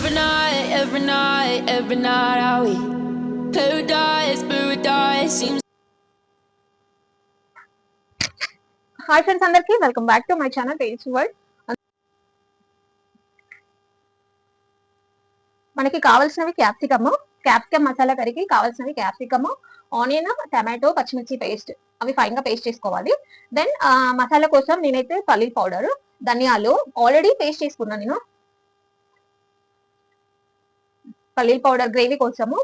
every night how we paradise seems. Hi friends, అందరికి welcome back to my channel taste world. మనకి కావాల్సినవి capsicum masala కర్రీకి కావాల్సినవి capsicum, onion, tomato, పచ్చిమిర్చి paste. అవి ఫైన్ గా పేస్ట్ చేసుకోవాలి. దెన్ మసాలా కోసం నేనైతే పల్లీల పౌడర్, ధనియాలు ఆల్రెడీ పేస్ట్ చేసుకున్నాను. నేను పల్లీల పౌడర్ గ్రేవీ కోసము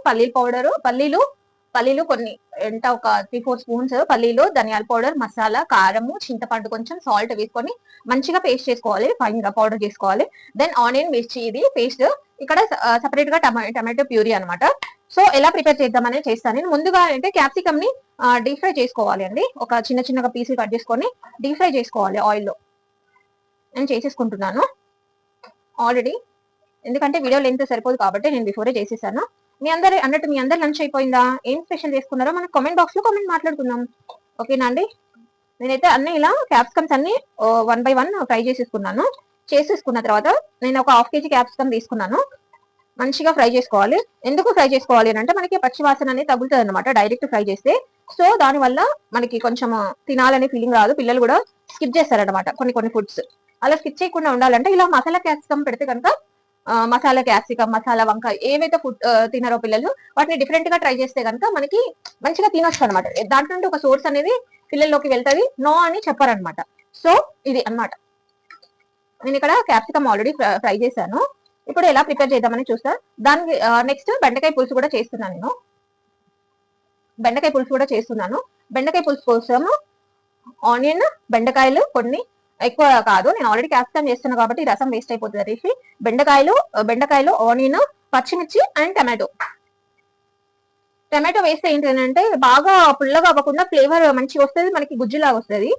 పల్లీలు కొన్ని ఎంత ఒక 3-4 స్పూన్స్ పల్లీలు, ధనియాల పౌడర్, మసాలా, కారము, చింతపండు, కొంచెం సాల్ట్ వేసుకొని మంచిగా పేస్ట్ చేసుకోవాలి, ఫైన్ గా పౌడర్ చేసుకోవాలి. దెన్ ఆనియన్, మిర్చి, ఇది పేస్ట్. ఇక్కడ సపరేట్ గా టమాటో ప్యూరీ అనమాట. సో ఎలా ప్రిపేర్ చేద్దామని చేస్తాను. నేను ముందుగా అంటే క్యాప్సికమ్ ని డీప్ ఫ్రై చేసుకోవాలి అండి. ఒక చిన్నగా పీసులు కట్ చేసుకొని డీప్ ఫ్రై చేసుకోవాలి ఆయిల్లో. నేను చేసేసుకుంటున్నాను ఆల్రెడీ, ఎందుకంటే వీడియో లెంత్ సరిపోదు కాబట్టి నేను బిఫోరే చేసేసాను. మీ అందరు లంచ్ అయిపోయిందా? ఏం స్పెషల్ చేసుకున్నారో మనకు కామెంట్ బాక్స్ లో కామెంట్ మాట్లాడుకుందాం, ఓకేనా అండి? నేనైతే అన్ని ఇలా క్యాప్సికమ్స్ అన్ని 1 by 1 ఫ్రై చేసేసుకున్న తర్వాత నేను ఒక 1/2 kg క్యాప్సికమ్ తీసుకున్నాను. మంచిగా ఫ్రై చేసుకోవాలి. ఎందుకు ఫ్రై చేసుకోవాలి అని అంటే మనకి పచ్చి వాసన అనేది తగులుతుంది అనమాట డైరెక్ట్ ఫ్రై చేస్తే. సో దాని వల్ల మనకి కొంచెం తినాలనే ఫీలింగ్ రాదు. పిల్లలు కూడా స్కిప్ చేస్తారనమాట కొన్ని ఫుడ్స్. అలా స్కిప్ చేయకుండా ఉండాలంటే ఇలా మసాలా క్యాప్సికమ్ పెడితే కనుక మసాలా క్యాప్సికమ్, మసాలా వంకాయ ఏవైతే ఫుడ్ తినారో పిల్లలు వాటిని డిఫరెంట్ గా ట్రై చేస్తే కనుక మనకి మంచిగా తినొచ్చు అనమాట. దాంట్లో నుండి ఒక సోర్స్ అనేది పిల్లల్లోకి వెళ్తుంది, నో అని చెప్పారనమాట. సో ఇది అన్నమాట. నేను ఇక్కడ క్యాప్సికమ్ ఆల్రెడీ ఫ్రై చేశాను. ఇప్పుడు ఎలా ప్రిపేర్ చేద్దామని చూస్తా. దానికి నెక్స్ట్ బెండకాయ పులుసు కూడా చేస్తున్నాను. నేను బెండకాయ పులుసు కోసం ఆనియన్, బెండకాయలు కొన్ని ఎక్కువ కాదు, నేను ఆల్రెడీ క్యాప్సికమ్ చేస్తున్నాను కాబట్టి రసం వేస్ట్ అయిపోతుంది అనేసి బెండకాయలు, ఆనియన్, పచ్చిమిర్చి అండ్ టమాటో వేస్తే ఏంటంటే బాగా పుల్లగా అవ్వకుండా ఫ్లేవర్ మంచిగా వస్తుంది, మనకి గుజ్జులాగా వస్తుంది.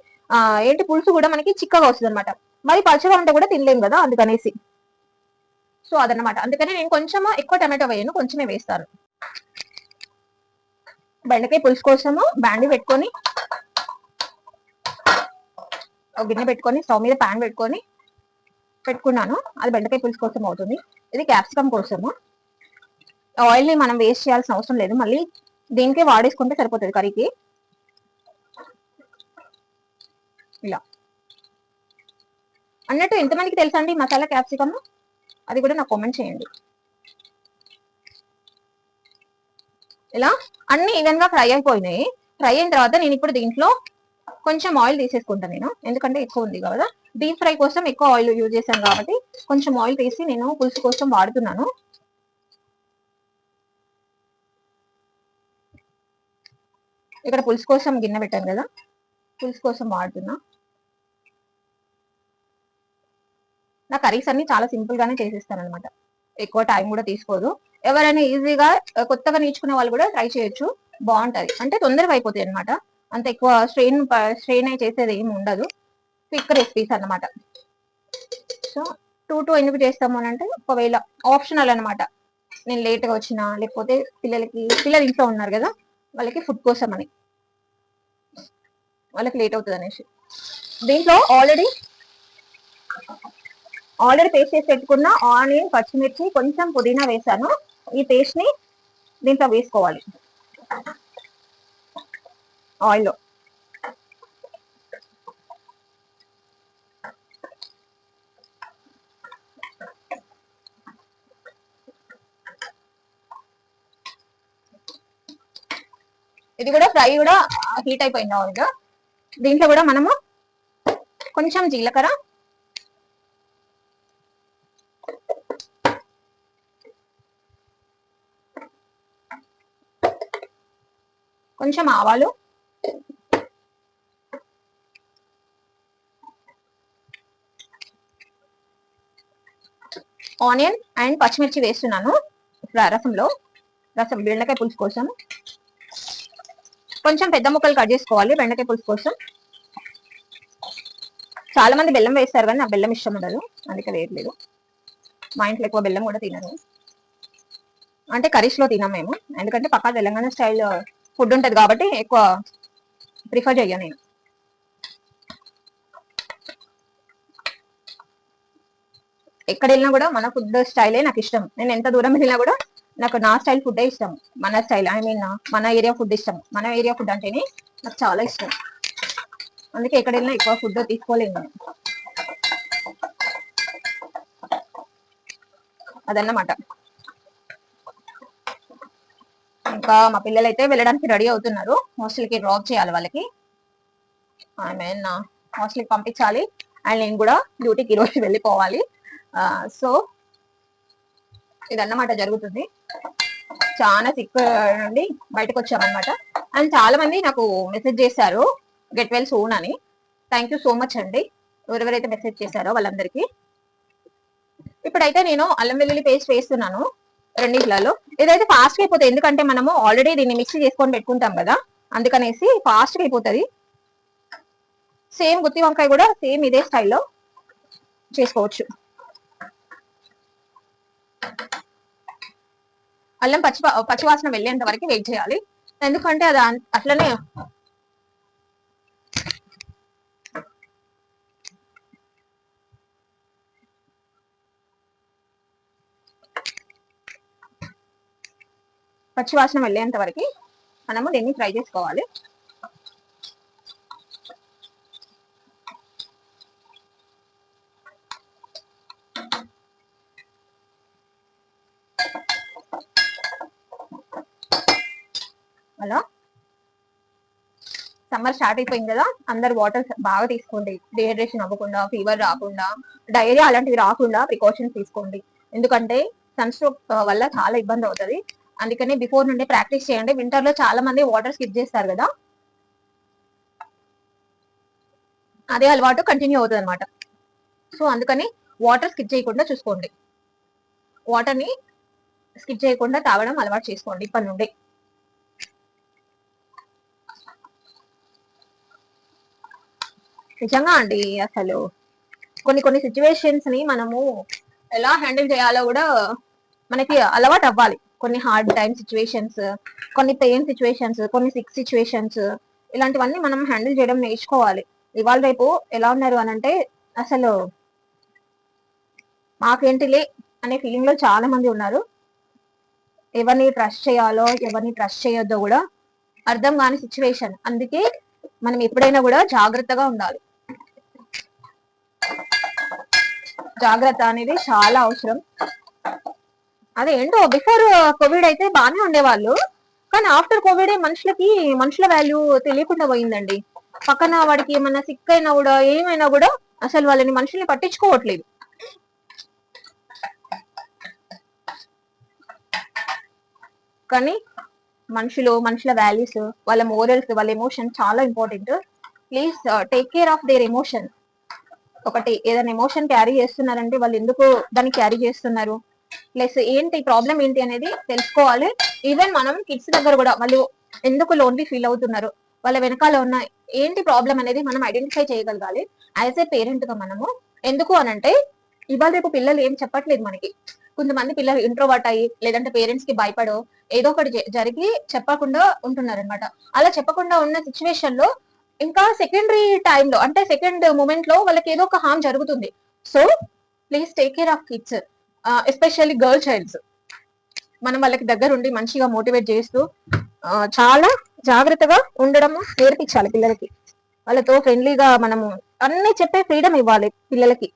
ఏంటి పులుసు కూడా మనకి చిక్కగా వస్తుంది అనమాట. మరి పలుచగా ఉంటే కూడా తినలేము కదా, అందుకనేసి. సో అదనమాట. అందుకని నేను కొంచెం ఎక్కువ టమాటో వేయను, కొంచెమే వేస్తాను. బెండకాయ పులుసు కోసము బాండి గిన్నె పెట్టుకొని స్టవ్ మీద ప్యాన్ పెట్టుకున్నాను. అది బెండకాయ పులుసు కోసం అవుతుంది. ఇది క్యాప్సికమ్ కోసము. ఆయిల్ ని మనం వేస్ట్ చేయాల్సిన అవసరం లేదు, మళ్ళీ దీనికే వాడేసుకుంటే సరిపోతుంది కర్రీకి. ఇలా అన్నట్టు ఎంతమందికి తెలుసా అండి మసాలా క్యాప్సికమ్? అది కూడా నాకు కామెంట్ చేయండి. ఇలా అన్ని ఈవెన్ గా ఫ్రై అయిపోయినాయి. ఫ్రై అయిన తర్వాత నేను ఇప్పుడు దీంట్లో కొంచెం ఆయిల్ తీసేసుకుంటాను నేను, ఎందుకంటే ఎక్కువ ఉంది కదా. డీప్ ఫ్రై కోసం ఎక్కువ ఆయిల్ యూజ్ చేశాను కాబట్టి కొంచెం ఆయిల్ తీసి నేను పులుసు కోసం వాడుతున్నాను. ఇక్కడ పులుసు కోసం గిన్నె పెట్టాను కదా, పులుసు కోసం వాడుతున్నా. నా కర్రీస్ అన్ని చాలా సింపుల్ గానే చేసేస్తాను అనమాట, ఎక్కువ టైం కూడా తీసుకోదు. ఎవరైనా ఈజీగా కొత్తగా నేర్చుకునే వాళ్ళు కూడా ట్రై చేయొచ్చు, బాగుంటది. అంటే తొందరగా అయిపోతాయి అనమాట, అంత ఎక్కువ స్ట్రెయిన్ అయి చేసేది ఏమి ఉండదు. క్విక్ రెసిపీస్ అనమాట. సో 2 to ఎందుకు చేస్తాము అని అంటే ఒకవేళ ఆప్షనల్ అనమాట, నేను లేట్గా వచ్చినా లేకపోతే పిల్లలు ఇంట్లో ఉన్నారు కదా వాళ్ళకి ఫుడ్ కోసం అని, వాళ్ళకి లేట్ అవుతుంది అనేసి. దీంట్లో ఆల్రెడీ పేస్ట్ చేసి పెట్టుకున్న ఆనియన్, పచ్చిమిర్చి, కొంచెం పుదీనా వేసాను. ఈ పేస్ట్ ని దీంట్లో వేసుకోవాలి ఆయిల్లో. ఇది కూడా ఫ్రై కూడా హీట్ అయిపోయింది ఆయిల్. దీంట్లో కూడా మనము కొంచెం జీలకర్ర, కొంచెం ఆవాలు, ఆనియన్ అండ్ పచ్చిమిర్చి వేస్తున్నాను బెండకాయ పులుసు కోసం. కొంచెం పెద్ద ముక్కలు కట్ చేసుకోవాలి బెండకాయ పులుసు కోసం. చాలా మంది బెల్లం వేస్తారు కానీ నాకు బెల్లం ఇష్టం ఉండదు, అందుకే వేయట్లేదు. మా ఇంట్లో ఎక్కువ బెల్లం కూడా తినరు, అంటే కర్రీస్ లో తినాం మేము, ఎందుకంటే పక్కా తెలంగాణ స్టైల్ ఫుడ్ ఉంటది కాబట్టి ఎక్కువ ప్రిఫర్ చెయ్యను నేను. ఎక్కడ వెళ్ళినా కూడా మన ఫుడ్ స్టైలే నాకు ఇష్టం. నేను ఎంత దూరం వెళ్ళినా కూడా నాకు నా స్టైల్ ఫుడ్ ఇష్టం. మన స్టైల్ ఐ మీన్ మన ఏరియా ఫుడ్ ఇష్టం. మన ఏరియా ఫుడ్ అంటేనే నాకు చాలా ఇష్టం. అందుకే ఎక్కడ వెళ్ళినా ఎక్కువ ఫుడ్ తీసుకోలేను. అదన్నమాట. ఇంకా మా పిల్లలు అయితే వెళ్ళడానికి రెడీ అవుతున్నారు. హాస్టల్కి డ్రాప్ చేయాలి వాళ్ళకి. ఐ మీన్ హాస్టల్కి పంపించాలి. అండ్ నేను కూడా డ్యూటీకి ఈరోజు వెళ్ళిపోవాలి. సో ఇదన్నమాట జరుగుతుంది. చాలా సిక్ నుండి బయటకు వచ్చామన్నమాట. అండ్ చాలా మంది నాకు మెసేజ్ చేశారు గెట్ వెల్ సూన్ అని. థ్యాంక్ యూ సో మచ్ అండి ఎవరెవరైతే మెసేజ్ చేశారో వాళ్ళందరికీ. ఇప్పుడైతే నేను అల్లం వెల్లుల్లి పేస్ట్ వేస్తున్నాను రెండిట్లలో. ఇదైతే ఫాస్ట్ గా అయిపోతుంది, ఎందుకంటే మనము ఆల్రెడీ దీన్ని మిక్సీ చేసుకొని పెట్టుకుంటాం కదా, అందుకనేసి ఫాస్ట్ గా అయిపోతుంది. సేమ్ గుత్తి వంకాయ కూడా సేమ్ ఇదే స్టైల్లో చేసుకోవచ్చు. అల్లం పచ్చివాసన వెళ్ళేంత వరకు వెయిట్ చేయాలి, ఎందుకంటే అది అట్లనే పచ్చివాసన వెళ్ళేంత వరకు మనము దీన్ని ఫ్రై చేసుకోవాలి. అలా సమ్మర్ స్టార్ట్ అయిపోయింది కదా, అందరు వాటర్ బాగా తీసుకోండి. డిహైడ్రేషన్ అవ్వకుండా, ఫీవర్ రాకుండా, డైరియా అలాంటివి రాకుండా ప్రికాషన్స్ తీసుకోండి. ఎందుకంటే సన్ స్ట్రోక్ వల్ల చాలా ఇబ్బంది అవుతుంది. అందుకని బిఫోర్ నుండి ప్రాక్టీస్ చేయండి. వింటర్ లో చాలా మంది వాటర్ స్కిప్ చేస్తారు కదా, అదే అలవాటు కంటిన్యూ అవుతుంది అనమాట. సో అందుకని వాటర్ స్కిప్ చేయకుండా చూసుకోండి. వాటర్ ని స్కిప్ చేయకుండా తాగడం అలవాటు చేసుకోండి ఇప్పటి నుండి. నిజంగా అండి, అసలు కొన్ని సిచ్యువేషన్స్ ని మనము ఎలా హ్యాండిల్ చేయాలో కూడా మనకి అలవాటు అవ్వాలి. కొన్ని హార్డ్ టైమ్ సిచ్యువేషన్స్, కొన్ని పెయిన్ సిచ్యువేషన్స్, కొన్ని సిక్ సిచ్యువేషన్స్, ఇలాంటివన్నీ మనం హ్యాండిల్ చేయడం నేర్చుకోవాలి. ఇవాళ రేపు ఎలా ఉన్నారు అని అంటే అసలు మాకేంటిలే అనే ఫీలింగ్ లో చాలా మంది ఉన్నారు. ఎవరిని ట్రస్ట్ చేయాలో ఎవరిని ట్రస్ట్ చేయొద్దో కూడా అర్థం కాని సిచ్యువేషన్. అందుకే మనం ఎప్పుడైనా కూడా జాగ్రత్తగా ఉండాలి. జాగ్రత్త అనేది చాలా అవసరం. అదేంటో బిఫోర్ కోవిడ్ అయితే బాగానే ఉండేవాళ్ళు, కానీ ఆఫ్టర్ కోవిడ్ మనుషులకి మనుషుల వాల్యూ తెలియకుండా పోయిందండి. పక్కన వాడికి ఏమన్నా సిక్ అయినా కూడా ఏమైనా కూడా అసలు వాళ్ళని మనుషుల్ని పట్టించుకోవట్లేదు. కానీ మనుషుల వాల్యూస్, వాళ్ళ మోరల్స్, వాళ్ళ ఎమోషన్ చాలా important. Please take care of their emotion. ఒకటి ఏదైనా ఎమోషన్ క్యారీ చేస్తున్నారంటే వాళ్ళు ఎందుకు దాన్ని క్యారీ చేస్తున్నారు, ప్లస్ ఏంటి ప్రాబ్లం ఏంటి అనేది తెలుసుకోవాలి. ఈవెన్ మనం కిడ్స్ దగ్గర కూడా వాళ్ళు ఎందుకు లోన్లీ ఫీల్ అవుతున్నారు, వాళ్ళ వెనకాల ఉన్న ఏంటి ప్రాబ్లం అనేది మనం ఐడెంటిఫై చేయగలగాలి యాజ్ ఏ పేరెంట్ గా మనము. ఎందుకు అనంటే ఇవాళ రేపు పిల్లలు ఏం చెప్పట్లేదు మనకి. కొంతమంది పిల్లలు ఇంట్రోవర్ట్ అయ్యి లేదంటే పేరెంట్స్ కి భయపడో ఏదో ఒకటి జరిగి చెప్పకుండా ఉంటున్నారు అనమాట. అలా చెప్పకుండా ఉన్న సిచ్యువేషన్ లో ఇంకా సెకండరీ టైంలో అంటే సెకండ్ మూమెంట్ లో వాళ్ళకి ఏదో ఒక హార్మ్ జరుగుతుంది. So please take care of kids, especially girl child's. మనం వాళ్ళకి దగ్గర ఉండి మంచిగా మోటివేట్ చేస్తూ చాలా జాగ్రత్తగా ఉండడం నేర్పించాలి పిల్లలకి. వాళ్ళతో ఫ్రెండ్లీగా మనము అన్ని చెప్పే ఫ్రీడమ్ ఇవ్వాలి పిల్లలకి.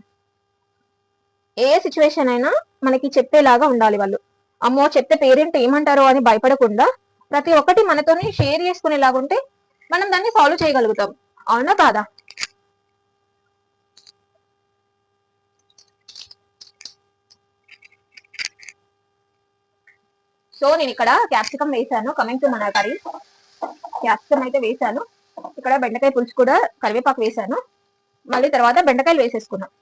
ఏ సిచ్యువేషన్ అయినా మనకి చెప్పేలాగా ఉండాలి వాళ్ళు. అమ్మో చెప్తే పేరెంట్ ఏమంటారో అని భయపడకుండా ప్రతి ఒక్కటి మనతోనే షేర్ చేసుకునేలాగుంటే మనం దాన్ని సాల్వ్ చేయగలుగుతాం. అవునా కాదా? సో నేను ఇక్కడ క్యాప్సికమ్ వేసాను. కమింగ్ టు మన కర్రీ, క్యాప్సికమ్ అయితే వేసాను. ఇక్కడ బెండకాయ పులుసు కూడా, కరివేపాకు వేసాను. మళ్ళీ తర్వాత బెండకాయలు వేసేసుకున్నాం.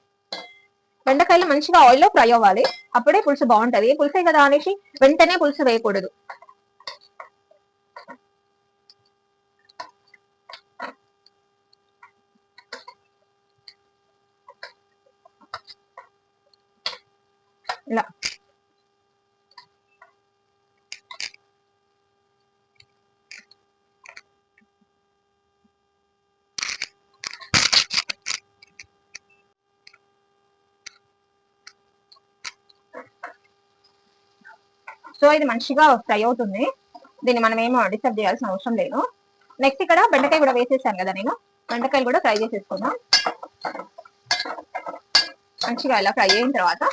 బెండకాయలు మంచిగా ఆయిల్లో ఫ్రై అవ్వాలి, అప్పుడే పులుసు బాగుంటది. పులుసే కదా అనేసి వెంటనే పులుసు వేయకూడదు. ఇలా సో ఇది మంచిగా ఫ్రై అవుతుంది. దీన్ని మనం ఏమో డిస్టర్బ్ చేయాల్సిన అవసరం లేదు. నెక్స్ట్ ఇక్కడ బెండకాయ కూడా వేసేసాను కదా నేను, బెండకాయలు కూడా ఫ్రై చేసేసుకుందాం. మంచిగా ఇలా ఫ్రై అయిన తర్వాత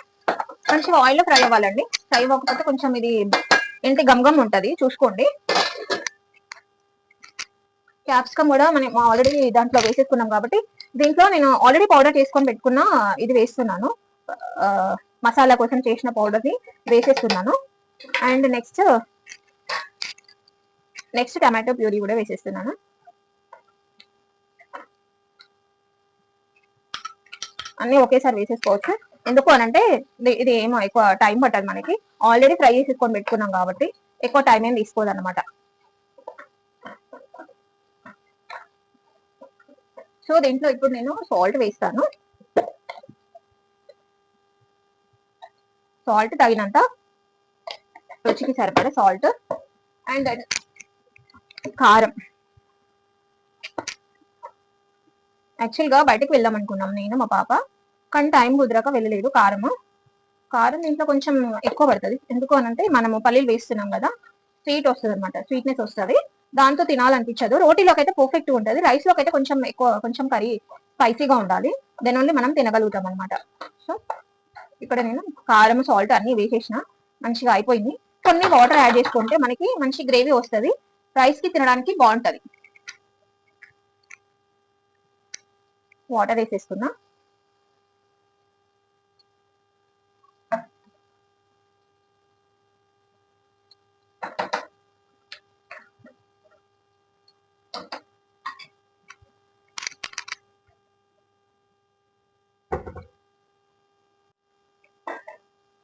మంచిగా ఆయిల్లో ఫ్రై అవ్వాలండి. ఫ్రై అవ్వకపోతే కొంచెం ఇది ఏంటి గమ్ ఉంటుంది, చూసుకోండి. క్యాప్సికమ్ కూడా మనం ఆల్రెడీ దాంట్లో వేసేసుకున్నాం కాబట్టి దీంట్లో నేను ఆల్రెడీ పౌడర్ చేసుకొని పెట్టుకున్న ఇది వేస్తున్నాను, మసాలా కోసం చేసిన పౌడర్ ని వేసేస్తున్నాను. అండ్ నెక్స్ట్ టమాటో ప్యూరీ కూడా వేసేస్తున్నాను. అన్ని ఒకేసారి వేసేసుకోవచ్చు. ఎందుకు అనంటే ఇది ఏమో ఎక్కువ టైం పట్టదు మనకి, ఆల్రెడీ ఫ్రై చేసేసుకొని పెట్టుకున్నాం కాబట్టి ఎక్కువ టైం ఏం తీసుకోదు అనమాట. సో దీంట్లో ఇప్పుడు నేను సాల్ట్ వేస్తాను. సాల్ట్ తగినంత, రుచికి సరిపడే సాల్ట్. అండ్ కారం. యాక్చువల్ గా బయటకు వెళ్దాం అనుకున్నాం నేను మా పాప, కానీ టైం కుదరక వెళ్ళలేదు. కారం దీంట్లో కొంచెం ఎక్కువ పడుతుంది. ఎందుకు అనంటే మనము పల్లీలు వేస్తున్నాం కదా, స్వీట్ వస్తుంది అనమాట, స్వీట్నెస్ వస్తుంది, దాంతో తినాలనిపించదు. రోటీలోకి అయితే పర్ఫెక్ట్ ఉంటుంది, రైస్ లోకి అయితే కొంచెం కర్రీ స్పైసీగా ఉండాలి, దెన్ ఓన్లీ మనం తినగలుగుతాం అనమాట. సో ఇక్కడ నేను కారం సాల్ట్ అన్ని వేసేసిన, మంచిగా అయిపోయింది. కొన్ని వాటర్ యాడ్ చేసుకుంటే మనకి మంచి గ్రేవీ వస్తుంది, రైస్ కి తినడానికి బాగుంటది. వాటర్ వేసేసుకున్నా.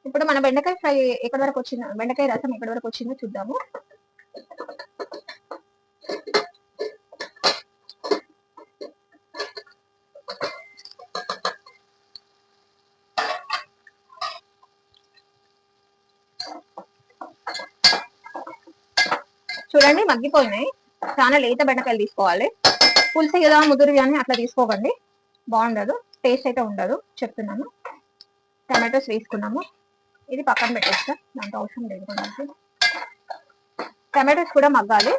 ఇప్పుడు మన బెండకాయ ఫ్రై ఎక్కడి వరకు వచ్చిందో, బెండకాయ రసం ఎక్కడి వరకు వచ్చిందో చూద్దాము. చూడండి మగ్గిపోయినాయి. చాలా లేత బెండకాయలు తీసుకోవాలి, పులుసు కదా ముదురు అని అట్లా తీసుకోకండి, బాగుండదు, టేస్ట్ అయితే ఉండదు, చెప్తున్నాను. టమాటోస్ వేసుకున్నాము, ఇది పక్కన పెట్టేస్తా, దాంతో అవసరం లేదు. కొంచెం టమాటోస్ కూడా మగ్గాలి.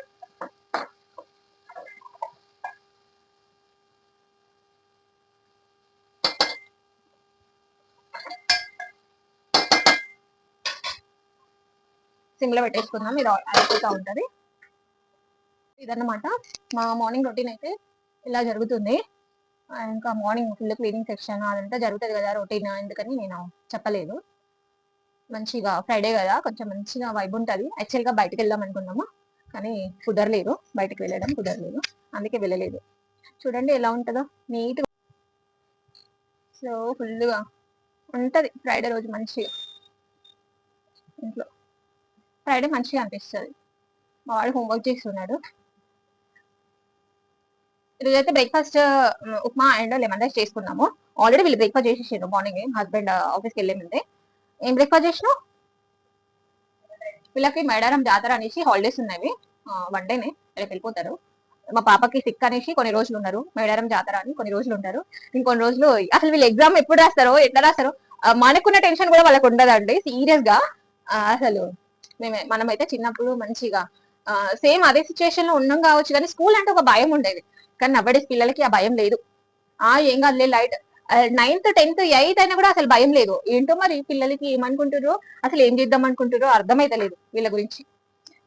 సిమ్లో పెట్టేసుకుందాం, ఇది అయిపోతూ ఉంటుంది. ఇదన్నమాట మా మార్నింగ్ రొటీన్ అయితే ఇలా జరుగుతుంది. ఇంకా మార్నింగ్ ఫుల్ క్లీనింగ్ సెక్షన్ అదంతా జరుగుతుంది కదా రొటీన్, ఎందుకని నేను చెప్పలేదు. మంచిగా ఫ్రైడే కదా, కొంచెం మంచిగా వైబ్ ఉంటుంది. యాక్చువల్గా బయటకు వెళ్దాం అనుకున్నాము, కానీ కుదరలేదు, బయటకు వెళ్ళడం కుదరలేదు, అందుకే వెళ్ళలేదు. చూడండి ఎలా ఉంటుందో నీట్గా. సో ఫుల్గా ఉంటుంది ఫ్రైడే రోజు, మంచిగా ఇంట్లో ఫ్రైడే మంచిగా అనిపిస్తుంది. మా వాడు హోంవర్క్ చేస్తున్నాడు. ఈరోజైతే breakfast upma and lemon rice చేసుకున్నాము. ఆల్రెడీ వీళ్ళు బ్రేక్ఫాస్ట్ చేసేసారు మార్నింగ్, హస్బెండ్ ఆఫీస్కి వెళ్ళే ముందే. ఏం బ్రేక్ఫాస్ట్ చేసినావు? వీళ్ళకి మేడారం జాతర అనేసి హాలిడేస్ ఉన్నాయి, వన్ డేనే, రేపు వెళ్ళిపోతారు. మా పాపకి సిక్ అనేసి కొన్ని రోజులు ఉన్నారు, మేడారం జాతర అని కొన్ని రోజులు ఉంటారు, ఇంకొన్ని రోజులు. అసలు వీళ్ళు ఎగ్జామ్ ఎప్పుడు రాస్తారో ఎట్లా రాస్తారో మనకున్న టెన్షన్ కూడా వాళ్ళకి ఉండదండి, సీరియస్ గా. అసలు మనమైతే చిన్నప్పుడు మంచిగా సేమ్ అదే సిచ్యువేషన్ లో ఉన్నాం కావచ్చు, కానీ స్కూల్ అంటే ఒక భయం ఉండేది. కానీ నవ్వడేస్ పిల్లలకి ఆ భయం లేదు. ఏం కాదులే లైట్, 9th 10th 8th అయినా కూడా అసలు భయం లేదు. ఏంటో మరి పిల్లలకి ఏమనుకుంటారో, అసలు ఏం చేద్దాం అనుకుంటారో అర్థమైతలేదు వీళ్ళ గురించి.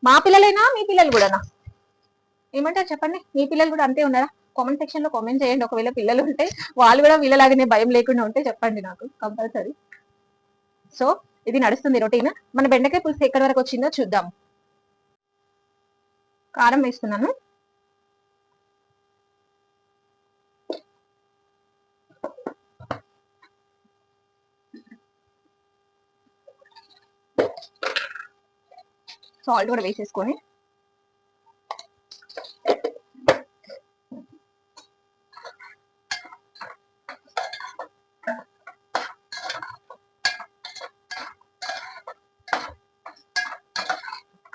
మా పిల్లలైనా మీ పిల్లలు కూడానా? ఏమంటారు చెప్పండి, మీ పిల్లలు కూడా అంతే ఉన్నారా? కామెంట్ సెక్షన్ లో కామెంట్ చేయండి. ఒకవేళ పిల్లలు ఉంటే వాళ్ళు కూడా వీళ్ళలాగానే భయం లేకుండా ఉంటే చెప్పండి నాకు కంపల్సరీ. సో ఇది నడుస్తుంది రొటీన్. మన బెండకాయ పులుసు ఎక్కడి వరకు వచ్చిందో చూద్దాం. కారం వేస్తున్నాను. సాల్ట్ కూడా వేసేసుకొని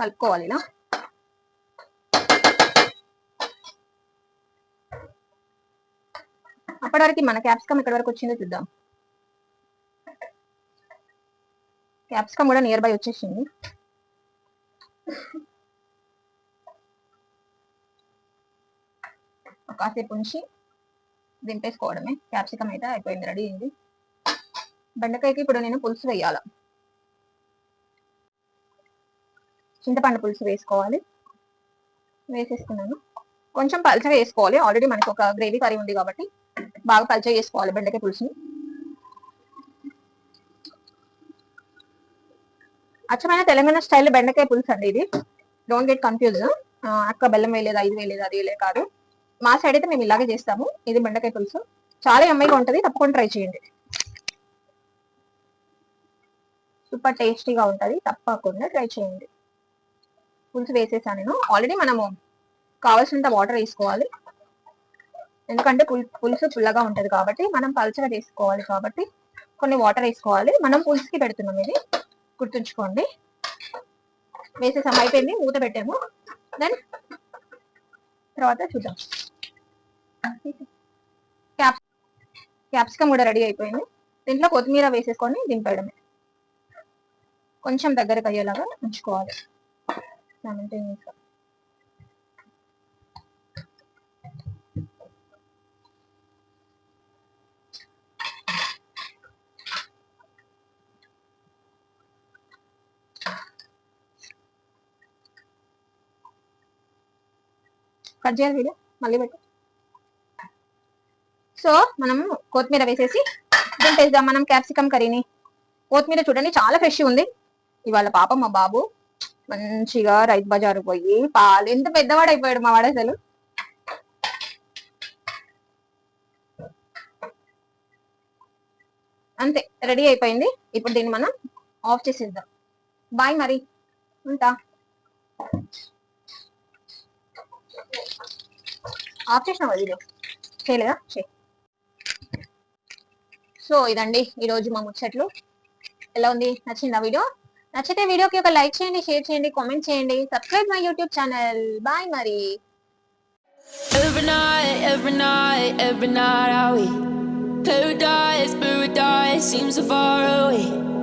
కలుపుకోవాలి ఇలా. అప్పటి వరకు మన క్యాప్సికమ్ ఎక్కడి వరకు వచ్చిందో చూద్దాం. క్యాప్సికమ్ కూడా నియర్ బై వచ్చేసింది. కాసేపు ఉంచి దింపేసుకోవడమే. క్యాప్సికమ్ అయితే అయిపోయింది, రెడీ అయింది. బెండకాయకి ఇప్పుడు నేను పులుసు వేయాల. చింతపండు పులుసు వేసుకోవాలి. వేసేసుకున్నాను. కొంచెం పల్చగా వేసుకోవాలి, ఆల్రెడీ మనకి ఒక గ్రేవీ కర్రీ ఉంది కాబట్టి బాగా పల్చగా వేసుకోవాలి బెండకాయ పులుసుని. అచ్చమైన తెలంగాణ స్టైల్ బెండకాయ పులుసు అండి ఇది. Don't get confuse. అక్క బెల్లం వేయలేదు, ఇది వేయలేదు, అది వేయలేదు కాదు. మా సైడ్ అయితే మేము ఇలాగే చేస్తాము. ఇది బెండకాయ పులుసు చాలా యమ్మీగా ఉంటుంది, తప్పకుండా ట్రై చేయండి. సూపర్ టేస్టీగా ఉంటుంది, తప్పకుండా ట్రై చేయండి. పులుసు వేసేసాను నేను. ఆల్రెడీ మనము కావాల్సినంత వాటర్ వేసుకోవాలి, ఎందుకంటే పులుసు పుల్లగా ఉంటుంది కాబట్టి మనం పల్చగా చేసుకోవాలి కాబట్టి కొన్ని వాటర్ వేసుకోవాలి. మనం పులుసుకి పెడుతున్నాం, ఇది గుర్తుంచుకోండి. వేసేసాము, అయిపోయింది. మూత పెట్టాము. దెన్ తర్వాత చూద్దాం. క్యాప్సికమ్ కూడా రెడీ అయిపోయింది. దీంట్లో కొత్తిమీర వేసేసుకొని దింపేయడమే. కొంచెం దగ్గరకు అయ్యేలాగా ఉంచుకోవాలి. కట్ చేయాలి వీడియో, మళ్ళీ పెట్టు. సో మనం కొత్తిమీర వేసేసి దింపేద్దాం మనం క్యాప్సికమ్ కర్రీని. కొత్తిమీర చూడండి చాలా ఫ్రెష్ ఉంది. ఇవాళ పాపం మా బాబు మంచిగా రైతు బజారు పోయి పాలు, ఎంత పెద్దవాడు అయిపోయాడు మా వాడు అసలు. అంతే, రెడీ అయిపోయింది. ఇప్పుడు దీన్ని మనం ఆఫ్ చేసేద్దాం. బాయ్ మరి, ఉంటా. ఆఫ్ చేసినావా వీడియో? చేయలేదా? సో ఇదండి ఈరోజు మా ముచ్చట్లు. ఎలా ఉంది? నచ్చిందా వీడియో? నచ్చితే వీడియోకి ఒక లైక్ చేయండి, షేర్ చేయండి, కామెంట్ చేయండి, subscribe my YouTube channel. Bye మరి. Every night I wait. Paradise seems so far away.